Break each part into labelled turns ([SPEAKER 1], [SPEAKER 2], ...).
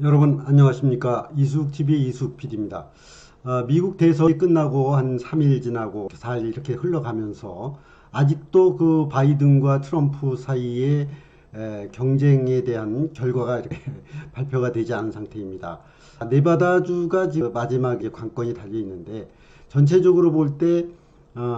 [SPEAKER 1] 여러분 안녕하십니까. 이수TV의 이수 PD입니다. 미국 대선이 끝나고 한 3일 지나고 4일 이렇게 흘러가면서 아직도 그 바이든과 트럼프 사이의 경쟁에 대한 결과가 이렇게 발표가 되지 않은 상태입니다. 네바다주가 지금 마지막에 관건이 달려 있는데 전체적으로 볼 때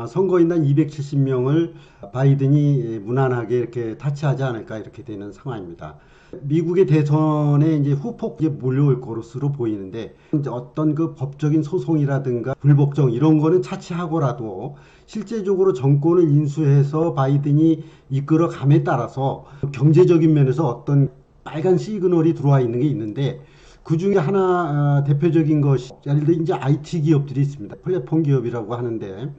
[SPEAKER 1] 선거인단 270명을 바이든이 무난하게 이렇게 타치하지 않을까 이렇게 되는 상황입니다. 미국의 대선에 이제 후폭이 몰려올 것으로 보이는데 이제 어떤 그 법적인 소송이라든가 불복종 이런 거는 차치하고라도 실제적으로 정권을 인수해서 바이든이 이끌어감에 따라서 경제적인 면에서 어떤 빨간 시그널이 들어와 있는 게 있는데 그 중에 하나 대표적인 것이 예를 들어 이제 IT 기업들이 있습니다. 플랫폼 기업이라고 하는데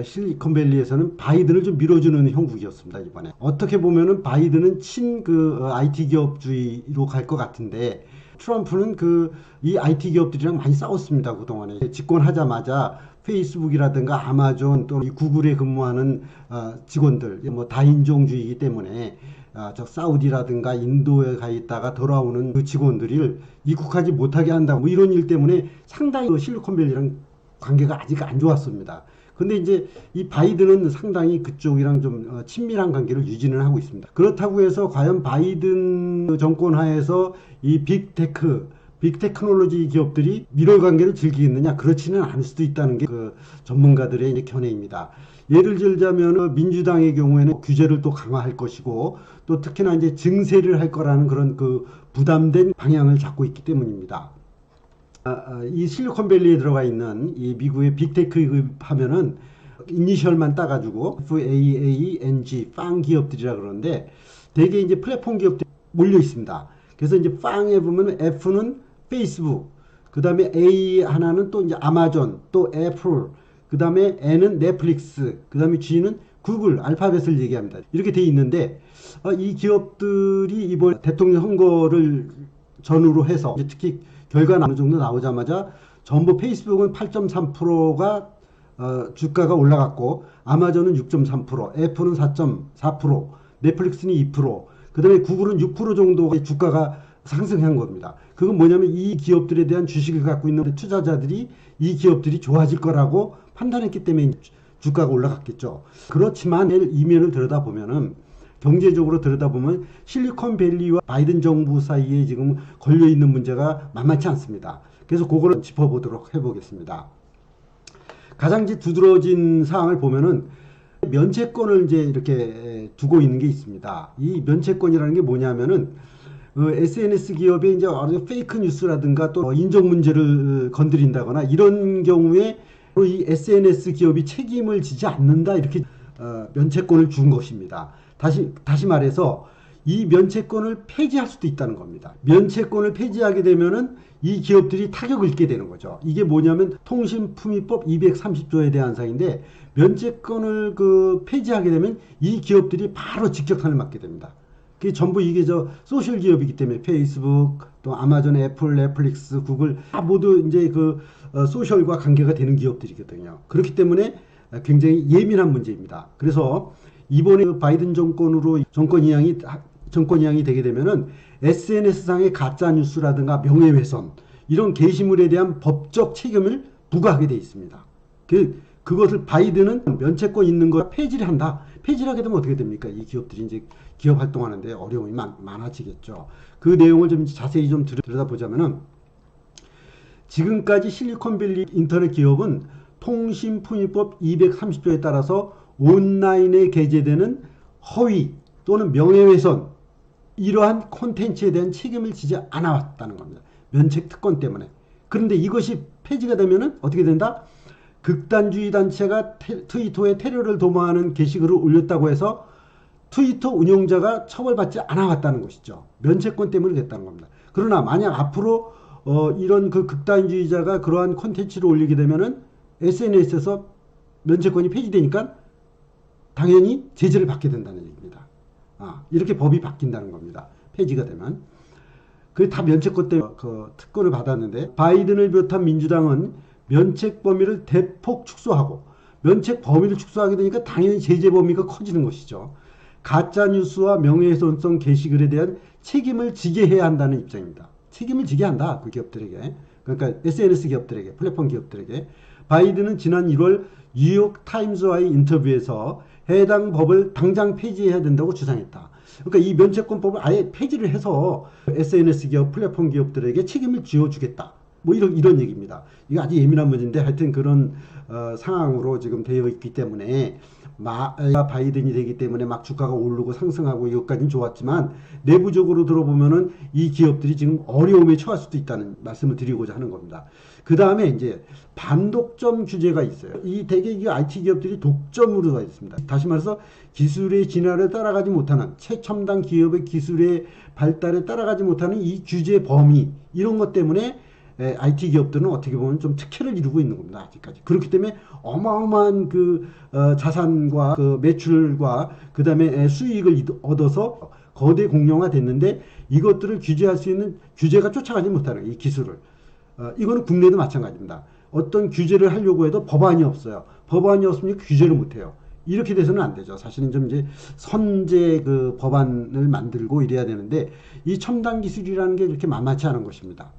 [SPEAKER 1] 실리콘밸리에서는 바이든을 좀 밀어주는 형국이었습니다, 이번에. 어떻게 보면은 바이든은 IT 기업주의로 갈 것 같은데, 트럼프는 이 IT 기업들이랑 많이 싸웠습니다, 그동안에. 집권하자마자 페이스북이라든가 아마존 또 구글에 근무하는 직원들, 뭐 다인종주의이기 때문에 저 사우디라든가 인도에 가 있다가 돌아오는 그 직원들을 입국하지 못하게 한다, 뭐 이런 일 때문에 상당히 실리콘밸리랑 관계가 아직 안 좋았습니다. 근데 이제 이 바이든은 상당히 그쪽이랑 좀 친밀한 관계를 유지는 하고 있습니다. 그렇다고 해서 과연 바이든 정권 하에서 이 빅테크놀로지 기업들이 밀월 관계를 즐기겠느냐? 그렇지는 않을 수도 있다는 게 그 전문가들의 이제 견해입니다. 예를 들자면 민주당의 경우에는 규제를 또 강화할 것이고 또 특히나 이제 증세를 할 거라는 그런 그 부담된 방향을 잡고 있기 때문입니다. 이 실리콘밸리에 들어가 있는 이 미국의 빅테크 하면은 이니셜만 따가지고 FAANG, 빵 기업들이라 그러는데 대개 이제 플랫폼 기업들이 몰려 있습니다. 그래서 이제 빵에 보면 F는 페이스북, 그 다음에 A 하나는 또 이제 아마존, 또 애플, 그 다음에 N은 넷플릭스, 그 다음에 G는 구글, 알파벳을 얘기합니다. 이렇게 돼 있는데 이 기업들이 이번 대통령 선거를 전후로 해서 특히 결과 어느 정도 나오자마자 전부 페이스북은 8.3%가 주가가 올라갔고 아마존은 6.3%, 애플은 4.4%, 넷플릭스는 2%, 그 다음에 구글은 6% 정도의 주가가 상승한 겁니다. 그건 뭐냐면 이 기업들에 대한 주식을 갖고 있는 투자자들이 이 기업들이 좋아질 거라고 판단했기 때문에 주가가 올라갔겠죠. 그렇지만 이면을 들여다보면은 경제적으로 들여다보면 실리콘밸리와 바이든 정부 사이에 지금 걸려있는 문제가 만만치 않습니다. 그래서 그거를 짚어보도록 해보겠습니다. 가장 두드러진 사항을 보면은 면책권을 이제 이렇게 두고 있는 게 있습니다. 이 면책권이라는 게 뭐냐면은 SNS 기업의 이제 페이크 뉴스라든가 또 인정 문제를 건드린다거나 이런 경우에 이 SNS 기업이 책임을 지지 않는다 이렇게 면책권을 준 것입니다. 다시 말해서 이 면책권을 폐지할 수도 있다는 겁니다. 면책권을 폐지하게 되면은 이 기업들이 타격을 입게 되는 거죠. 이게 뭐냐면 통신품위법 230조에 대한 사항인데 면책권을 폐지하게 되면 이 기업들이 바로 직격탄을 맞게 됩니다. 그게 전부 이게 소셜 기업이기 때문에 페이스북, 또 아마존, 애플, 넷플릭스, 구글 다 모두 이제 소셜과 관계가 되는 기업들이거든요. 그렇기 때문에 굉장히 예민한 문제입니다. 그래서 이번에 바이든 정권으로 정권 이양이 되게 되면은 SNS상의 가짜 뉴스라든가 명예훼손 이런 게시물에 대한 법적 책임을 부과하게 돼 있습니다. 그것을 바이든은 면책권 있는 거 폐지를 한다. 폐지를 하게 되면 어떻게 됩니까? 이 기업들이 이제 기업 활동하는데 어려움이 많아지겠죠. 그 내용을 좀 자세히 좀 들여다보자면은 지금까지 실리콘밸리 인터넷 기업은 통신품위법 230조에 따라서 온라인에 게재되는 허위 또는 명예훼손 이러한 콘텐츠에 대한 책임을 지지 않아왔다는 겁니다. 면책 특권 때문에. 그런데 이것이 폐지가 되면은 어떻게 된다? 극단주의 단체가 트위터에 테러를 도모하는 게시글을 올렸다고 해서 트위터 운영자가 처벌받지 않아왔다는 것이죠. 면책권 때문에 됐다는 겁니다. 그러나 만약 앞으로 이런 극단주의자가 그러한 콘텐츠를 올리게 되면은 SNS에서 면책권이 폐지되니까 당연히 제재를 받게 된다는 얘기입니다. 이렇게 법이 바뀐다는 겁니다. 폐지가 되면. 그게 다 면책권 때문에 특권을 받았는데 바이든을 비롯한 민주당은 면책 범위를 대폭 축소하고 면책 범위를 축소하게 되니까 당연히 제재 범위가 커지는 것이죠. 가짜뉴스와 명예훼손성 게시글에 대한 책임을 지게 해야 한다는 입장입니다. 책임을 지게 한다. 그 기업들에게. 그러니까 SNS 기업들에게, 플랫폼 기업들에게. 바이든은 지난 1월 뉴욕 타임즈와의 인터뷰에서 해당 법을 당장 폐지해야 된다고 주장했다. 그러니까 이 면책권법을 아예 폐지를 해서 SNS 기업, 플랫폼 기업들에게 책임을 지어주겠다. 뭐 이런 얘기입니다. 이게 아주 예민한 문제인데 하여튼 그런 상황으로 지금 되어 있기 때문에 바이든이 되기 때문에 막 주가가 오르고 상승하고 이것까지는 좋았지만 내부적으로 들어보면은 이 기업들이 지금 어려움에 처할 수도 있다는 말씀을 드리고자 하는 겁니다. 그 다음에 이제 반독점 규제가 있어요. 이 대개 이 IT 기업들이 독점으로 가 있습니다. 다시 말해서 기술의 진화를 따라가지 못하는 최첨단 기업의 기술의 발달에 따라가지 못하는 이 규제 범위 이런 것 때문에 IT 기업들은 어떻게 보면 좀 특혜를 이루고 있는 겁니다. 아직까지. 그렇기 때문에 어마어마한 그 자산과 그 매출과 그 다음에 수익을 얻어서 거대 공룡화 됐는데 이것들을 규제할 수 있는 규제가 쫓아가지 못하는 이 기술을. 이거는 국내도 마찬가지입니다. 어떤 규제를 하려고 해도 법안이 없어요. 법안이 없으면 규제를 못해요. 이렇게 돼서는 안 되죠. 사실은 좀 이제 선제 그 법안을 만들고 이래야 되는데 이 첨단 기술이라는 게 이렇게 만만치 않은 것입니다.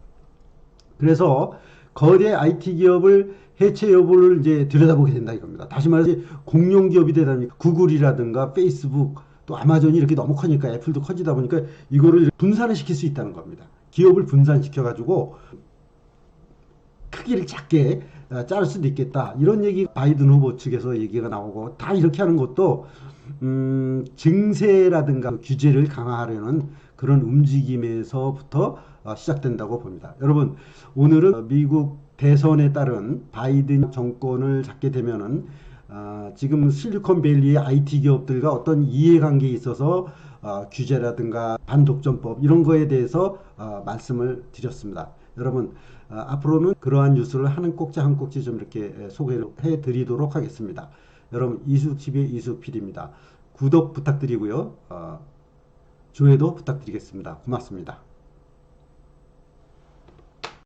[SPEAKER 1] 그래서 거대 IT 기업을 해체 여부를 이제 들여다보게 된다 이겁니다. 다시 말해서 공룡 기업이 되다 보니까 구글이라든가 페이스북 또 아마존이 이렇게 너무 커니까 애플도 커지다 보니까 이거를 분산을 시킬 수 있다는 겁니다. 기업을 분산시켜 가지고 크기를 작게 자를 수도 있겠다. 이런 얘기 바이든 후보 측에서 얘기가 나오고 다 이렇게 하는 것도 증세라든가 규제를 강화하려는 그런 움직임에서부터 시작된다고 봅니다. 여러분 오늘은 미국 대선에 따른 바이든 정권을 잡게 되면은 지금 실리콘밸리의 IT 기업들과 어떤 이해관계에 있어서 규제라든가 반독점법 이런 거에 대해서 말씀을 드렸습니다. 여러분 앞으로는 그러한 뉴스를 한 꼭지 한 꼭지 좀 이렇게 소개를 해드리도록 하겠습니다. 여러분 이수TV의 이수PD입니다. 구독 부탁드리고요. 조회도 부탁드리겠습니다. 고맙습니다.